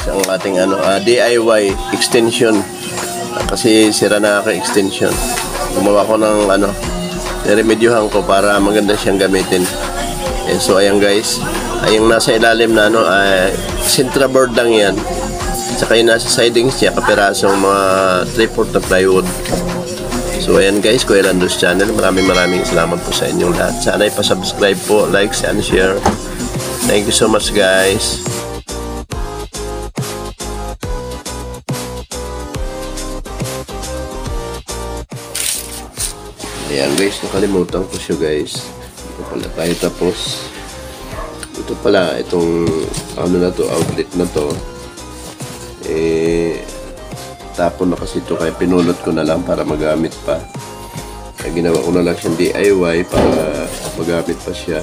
Isang ating DIY extension. Kasi sira na ako extension. Gumawa ko ng niremedyohan ko para maganda siyang gamitin. So ayan guys, yung nasa ilalim na Sintra board lang yan. Saka yung nasa sidings niya, kapirasong mga 3/4 na plywood. So ayan guys, Kuya Lando's channel. Maraming salamat po sa inyong lahat. Sana ipasubscribe po, like and share. Thank you so much guys. Ayan guys, nakalimutan ko siya guys. Ito pala tayo tapos. Ito pala, itong outlet na to. Tapon na kasi ito, kaya pinulot ko na lang para magamit pa. Kaya ginawa ko na lang siyang DIY para magamit pa siya.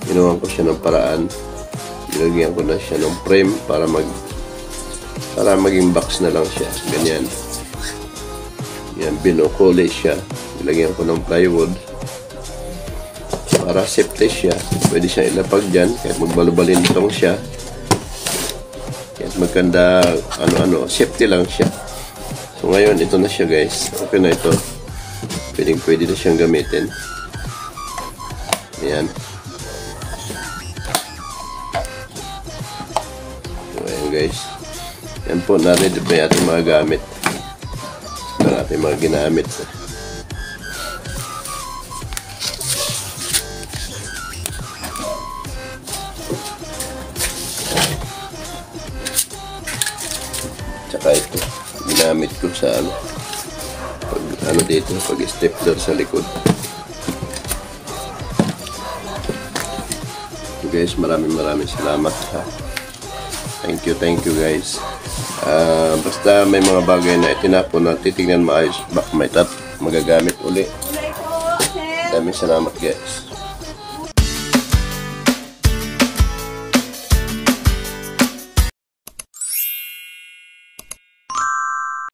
Ginawa ko siya ng paraan. Nilagyan ko na siya ng frame para maging box na lang siya. Ganyan. Yan, binukuli siya. Nilagyan ko ng plywood para safety siya. Pwede siya ilapag dyan kahit magbalubalin itong siya. Kahit magkanda safety lang siya. So ngayon ito na siya guys. Okay na ito. Pwede na siyang gamitin. Ayan. So ayan guys. Yan po, na-ready pa yung ating mga gamit. Ito ang ating mga ginamit. Tsaka ito, ginamit ko sa dito, pag stapler sa likod. So guys, maraming salamat ha. Thank you guys. Basta may mga bagay na itinapon na titingnan maayos, magagamit uli. Maraming salamat guys.